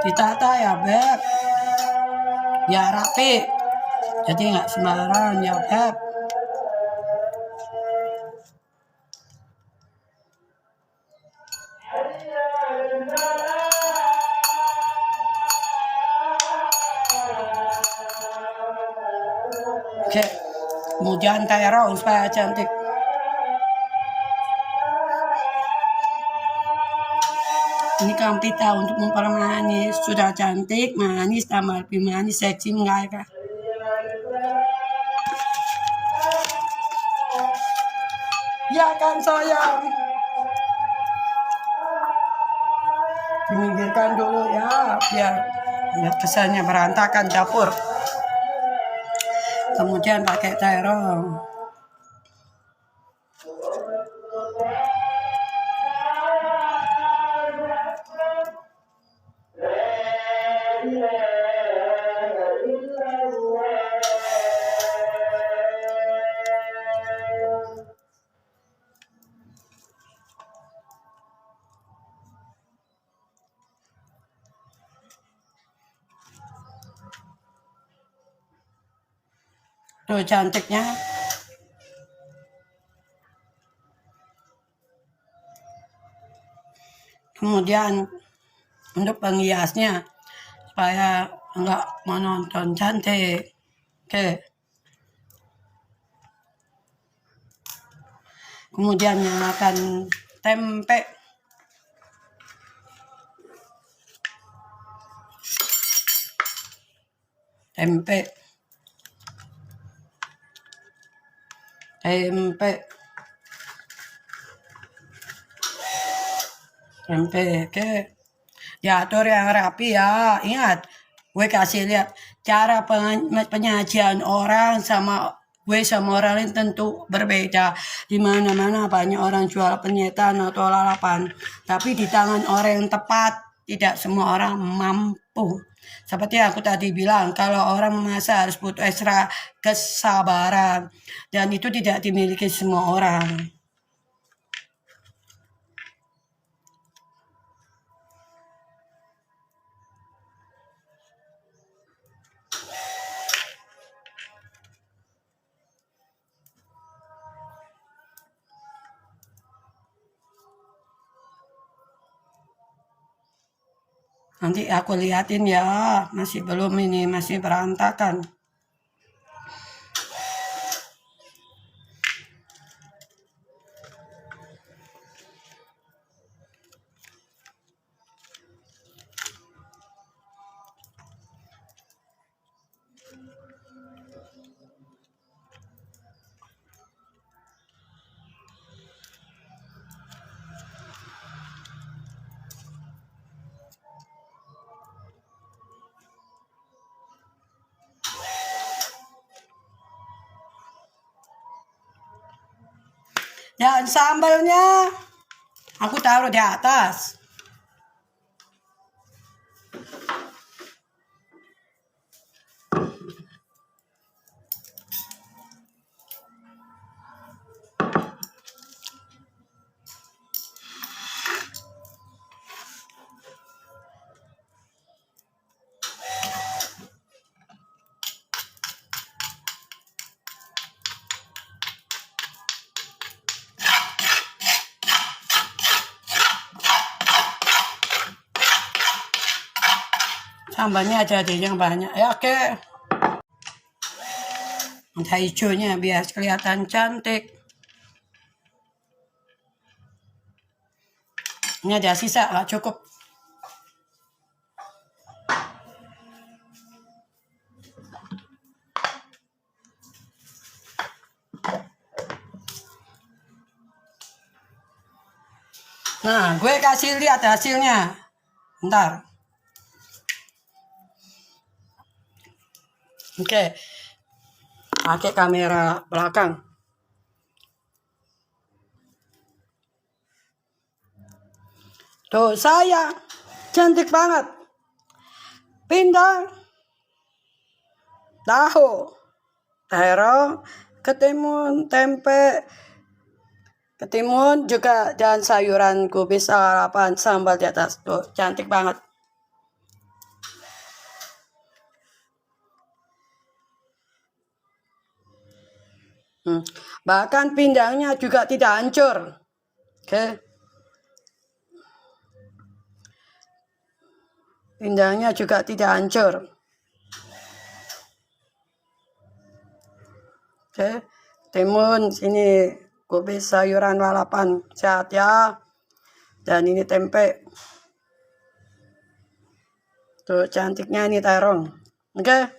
Ditata ya Beb, biar rapi, jadi nggak sembarangan ya Beb. Oke, kemudian terong supaya cantik. Ini kampita untuk mempermanis, sudah cantik, manis, tambah lebih manis, seksi enggak? Ya kan sayang. Diminggirkan dulu ya, biar kesannya berantakan dapur. Kemudian pakai terong. Tuh cantiknya. Kemudian untuk penghiasnya supaya enggak menonton cantik. Oke. Kemudian nyalakan tempe. Tempe. Oke. Ya, atur yang rapi ya. Ingat, Gue kasih lihat cara penyajian orang sama gue sama orang lain tentu berbeda. Di mana-mana banyak orang jual penyetan atau lalapan. Tapi di tangan orang yang tepat, tidak semua orang mampu. Seperti aku tadi bilang, kalau orang memasak harus butuh ekstra kesabaran. Dan itu tidak dimiliki semua orang. Nanti aku liatin ya, masih belum ini, masih berantakan. Dan sambalnya aku taruh di atas. Sambalnya jadi yang banyak ya, oke. Ada hijaunya biar kelihatan cantik. Ini ada sisa, nggak cukup. Nah, gue kasih lihat hasilnya. Ntar. Oke. Pakai kamera belakang. Tuh, saya cantik banget. Pindah. Tahu. Terong, ketimun, tempe, ketimun juga, dan sayuran kubis lalapan sambal di atas. Tuh, cantik banget. Bahkan pindangnya juga tidak hancur. Oke. Pindangnya juga tidak hancur. Oke. Timun, sini kubis sayuran lalapan. Sehat ya. Dan ini tempe. Tuh cantiknya ini terong. Oke.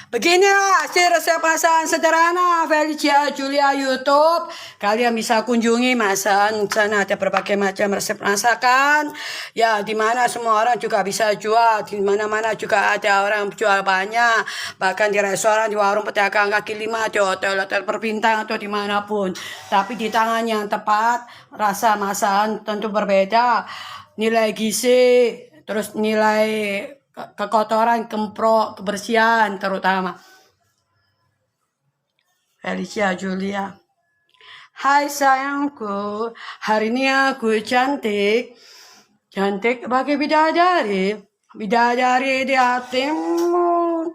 Beginilah hasil resep masakan sederhana Felicia Julia YouTube. Kalian bisa kunjungi masakan sana, ada berbagai macam resep masakan. Ya, di mana semua orang juga bisa jual. Di mana-mana juga ada orang jual banyak. Bahkan di restoran, di warung pedagang kaki lima, di hotel-hotel berbintang atau dimanapun. Tapi di tangan yang tepat, rasa masakan tentu berbeda. Nilai gizi, terus nilai kekotoran, kemprok, kebersihan terutama. Felicia Julia. Hai sayangku, hari ini aku cantik. Cantik bagi bidadari. Bidadari di hatimu.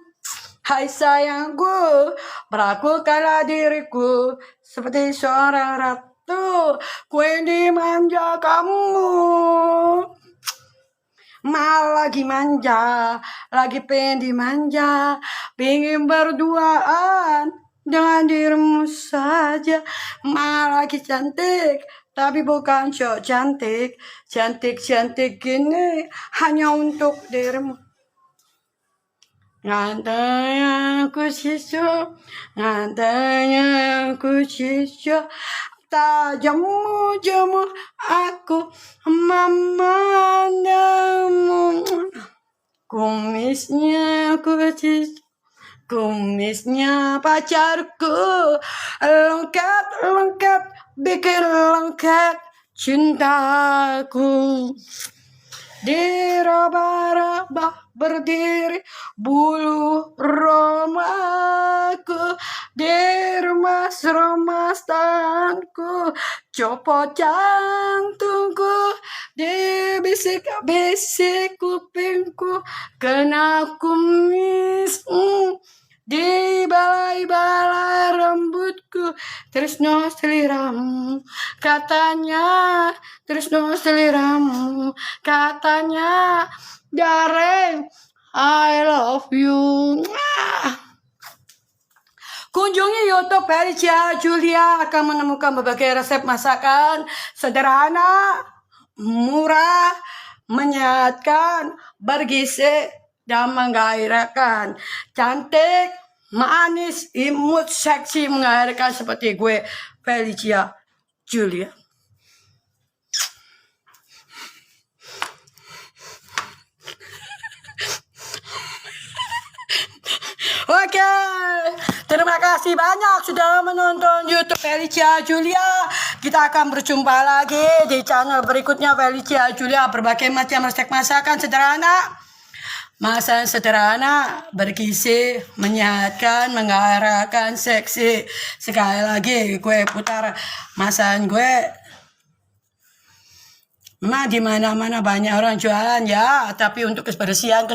Hai sayangku, berakukanlah diriku seperti seorang ratu. Ku dimanja kamu. Lagi manja, lagi pengen dimanja, pengen berduaan dengan dirimu saja. Lagi cantik, tapi bukan cowok cantik. Cantik-cantik gini hanya untuk dirimu. Ngantanya aku siso, ngantanya aku siso, tak jemu aku memandangmu. Kumisnya aku siso, kumisnya pacarku, lengkap bikin lengkap cintaku. Diraba-raba berdiri bulu romaku, diremas-remas tanganku, copot jantungku, dibisik-bisik kupingku, kena kumis, dibalai-balai rambutku, tresno seliramu, katanya tresno seliramu, katanya darling I love you. Kunjungi YouTube Felicia Julia akan menemukan berbagai resep masakan sederhana, murah, menyehatkan, bergizi, dan menggairahkan. Cantik, manis, imut, seksi, menggairahkan seperti gue, Felicia Julia. Oke, terima kasih banyak sudah menonton YouTube Felicia Julia. Kita akan berjumpa lagi di channel berikutnya Felicia Julia. Berbagai macam resep masakan sederhana, masakan sederhana, bergizi, menyehatkan, menggairahkan, seksi. Sekali lagi gue putar masakan gue. Memang di mana-mana banyak orang jualan ya, tapi untuk kebersihan,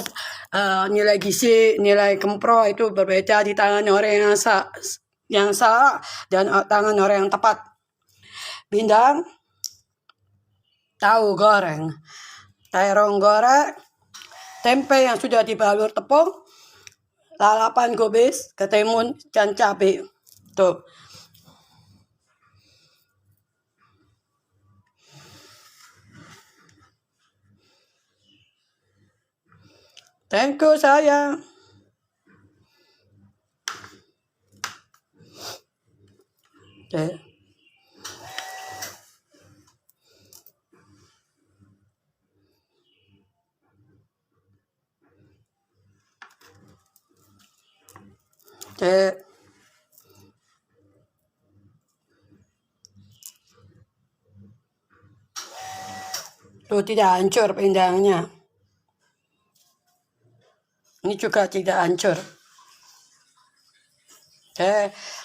nilai gizi, nilai kempro itu berbeda di tangan orang yang salah dan tangan orang yang tepat. Pindang, tahu goreng, terong goreng, tempe yang sudah dibalur tepung, lalapan kubis, ketimun, dan cabai. Tuh. Thank you sayang. Okay. Okay. Tuh tidak hancur pindangnya. Ini juga tidak hancur.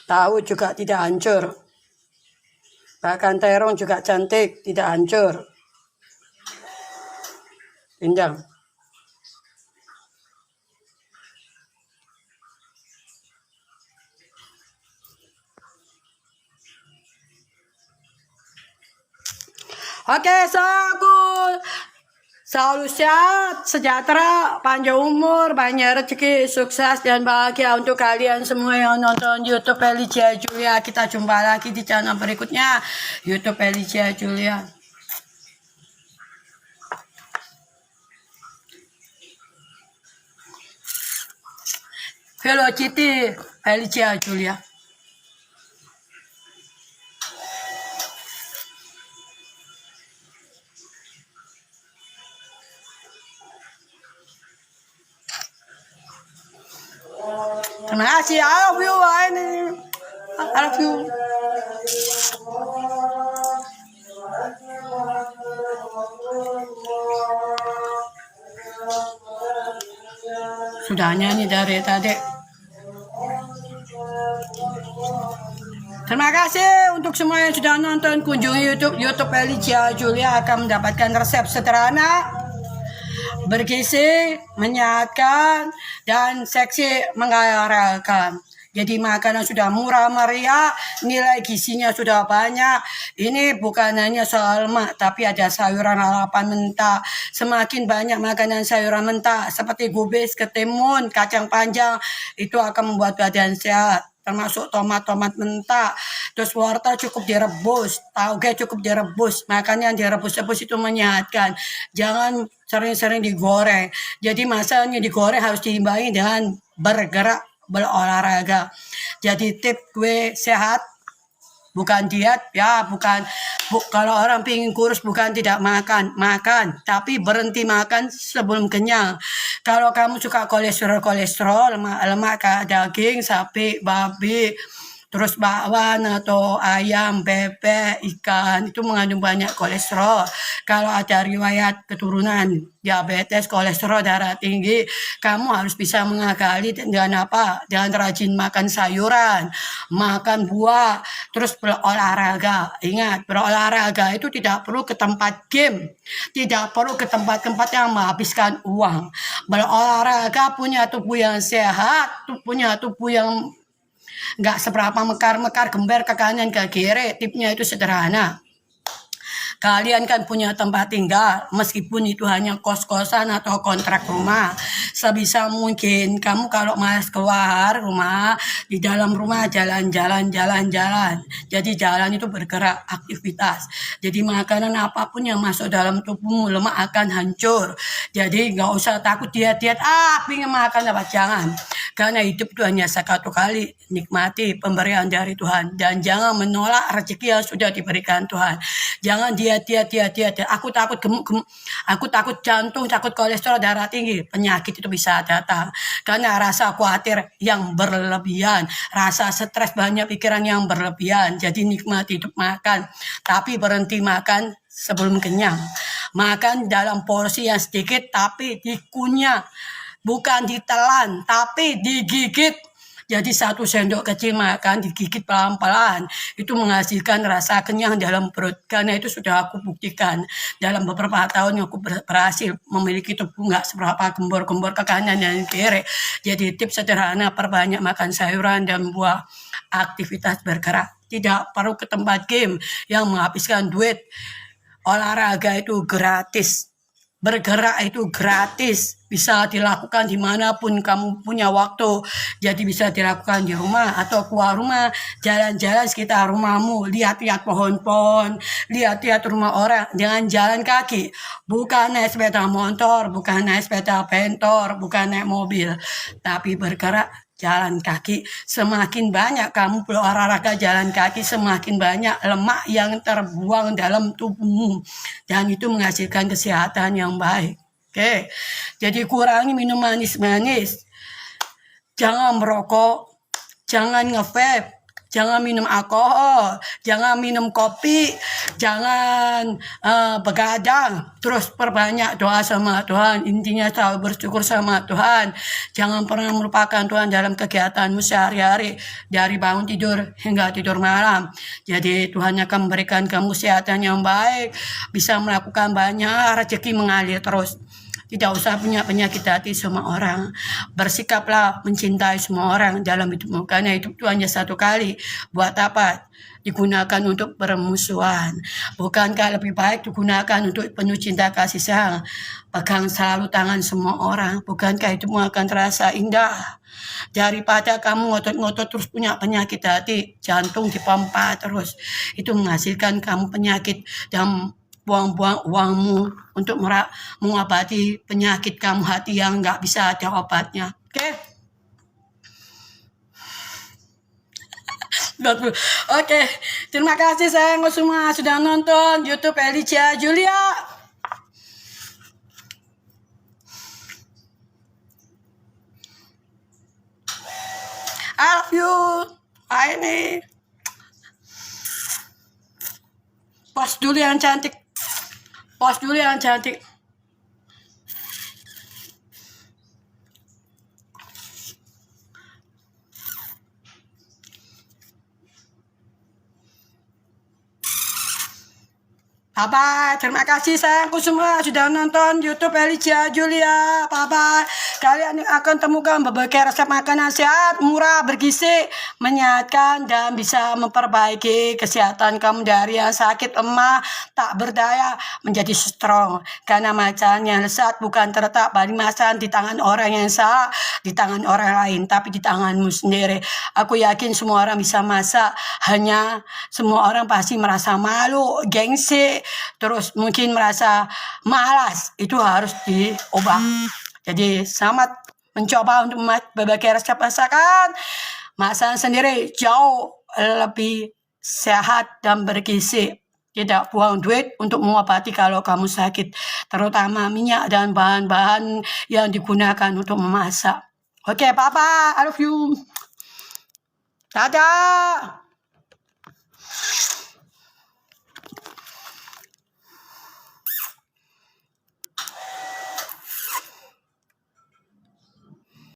Tahu juga tidak hancur. Bahkan terong juga cantik, tidak hancur. Pindang. Oke, aku selalu sehat, sejahtera, panjang umur, banyak rezeki, sukses, dan bahagia untuk kalian semua yang nonton YouTube Felicia Julia. Kita jumpa lagi di channel berikutnya, YouTube Felicia Julia. Hello Citi, Felicia Julia. Terima kasih, I love you, I love you. Sudah nyanyi dari tadi. Terima kasih untuk semua yang sudah nonton. Kunjungi YouTube Felicia Julia akan mendapatkan resep sederhana, bergizi, menyehatkan, dan seksi, menggairahkan. Jadi makanan sudah murah meriah, nilai gizinya sudah banyak. Ini bukan hanya soal lemak, tapi ada sayuran lalapan mentah. Semakin banyak makanan sayuran mentah seperti gubis, ketimun, kacang panjang, itu akan membuat badan sehat. termasuk tomat-tomat mentah. Terus wortel cukup direbus, tauge cukup direbus. Makanya yang direbus-rebus itu menyehatkan. Jangan sering-sering digoreng. Jadi masalahnya digoreng harus diimbangi dengan bergerak, berolahraga. Jadi tip gue sehat, bukan diet ya, kalau orang pingin kurus bukan tidak makan, tapi berhenti makan sebelum kenyang. Kalau kamu suka kolesterol, lemak kayak daging sapi, babi, terus bakwan atau ayam, bebek, ikan itu mengandung banyak kolesterol. Kalau ada riwayat keturunan diabetes, kolesterol darah tinggi, kamu harus bisa mengakali dengan apa? Dengan rajin makan sayuran, makan buah, terus berolahraga. Ingat, berolahraga itu tidak perlu ke tempat game, tidak perlu ke tempat-tempat yang menghabiskan uang. Berolahraga punya tubuh yang sehat, punya tubuh yang nggak seberapa mekar-mekar, gember ke kanan ke kiri. Tipnya itu sederhana. Kalian kan punya tempat tinggal, meskipun itu hanya kos-kosan atau kontrak rumah. Sebisa mungkin kamu kalau malas keluar rumah, di dalam rumah jalan-jalan. Jadi jalan itu bergerak, aktivitas. Jadi makanan apapun yang masuk dalam tubuhmu, lemak akan hancur. Jadi nggak usah takut diet-diet, pengen makan apa, jangan. Karena hidup itu hanya satu kali, nikmati pemberian dari Tuhan. Dan jangan menolak rezeki yang sudah diberikan Tuhan. Jangan diet. Aku takut gemuk, aku takut jantung, takut kolesterol, darah tinggi. Penyakit itu bisa datang. Karena rasa khawatir yang berlebihan, rasa stres, banyak pikiran yang berlebihan. Jadi nikmati hidup, makan. Tapi berhenti makan sebelum kenyang. Makan dalam porsi yang sedikit tapi dikunyah. Bukan ditelan, tapi digigit. Jadi 1 sendok kecil makan, digigit pelan-pelan. Itu menghasilkan rasa kenyang dalam perut. Karena itu sudah aku buktikan. Dalam beberapa tahun aku berhasil memiliki tubuh nggak seberapa gembor-gembor ke kanan dan kiri. Jadi tips sederhana, perbanyak makan sayuran dan buah. Aktivitas bergerak. Tidak perlu ke tempat game yang menghabiskan duit. Olahraga itu gratis. Bergerak itu gratis, bisa dilakukan dimanapun kamu punya waktu. Jadi bisa dilakukan di rumah atau keluar rumah, jalan-jalan sekitar rumahmu, lihat-lihat pohon-pohon, lihat-lihat rumah orang, jangan jalan kaki, bukan naik sepeda motor, bukan naik sepeda bentor, bukan naik mobil, tapi bergerak, jalan kaki. Semakin banyak kamu berolahraga jalan kaki, semakin banyak lemak yang terbuang dalam tubuhmu. Dan itu menghasilkan kesehatan yang baik. Oke. Jadi kurangi minum manis-manis. Jangan merokok, jangan nge-vape, jangan minum alkohol, jangan minum kopi, jangan begadang. Terus perbanyak doa sama Tuhan. Intinya selalu bersyukur sama Tuhan. Jangan pernah melupakan Tuhan dalam kegiatanmu sehari-hari. Dari bangun tidur hingga tidur malam. Jadi Tuhan akan memberikan kamu kesehatan yang baik. Bisa melakukan banyak, rezeki mengalir terus. Tidak usah punya penyakit hati semua orang. Bersikaplah mencintai semua orang dalam hidupmu. Karena hidup itu hanya satu kali. Buat apa? Digunakan untuk permusuhan. Bukankah lebih baik digunakan untuk penuh cinta kasih sayang? Pegang selalu tangan semua orang. Bukankah hidupmu akan terasa indah? Daripada kamu ngotot-ngotot terus punya penyakit hati, jantung dipompa terus. Itu menghasilkan kamu penyakit dan buang-buang uangmu untuk mengobati penyakit kamu hati yang nggak bisa ada obatnya. Oke? Oke, terima kasih sayang semua sudah nonton YouTube Elicia Julia. I love you. Ini pos dulu yang cantik. Pos dulu yang cantik. Bye-bye. Terima kasih sayangku semua sudah nonton YouTube Elicia Julia. Bye-bye. Kalian akan temukan berbagai resep makanan sehat, murah, bergizi, menyehatkan, dan bisa memperbaiki kesehatan kamu dari yang sakit, lemah, tak berdaya, menjadi strong. Karena macan yang lezat bukan terletak pada macan di tangan orang yang salah, di tangan orang lain, tapi di tanganmu sendiri. Aku yakin semua orang bisa masak, hanya semua orang pasti merasa malu, gengsi, terus mungkin merasa malas. Itu harus diubah. Jadi selamat mencoba untuk berbagai resep masakan. Masakan sendiri jauh lebih sehat dan bergizi. Tidak buang duit untuk mengobati kalau kamu sakit. Terutama minyak dan bahan-bahan yang digunakan untuk memasak. Oke, Papa, I love you. Dadah.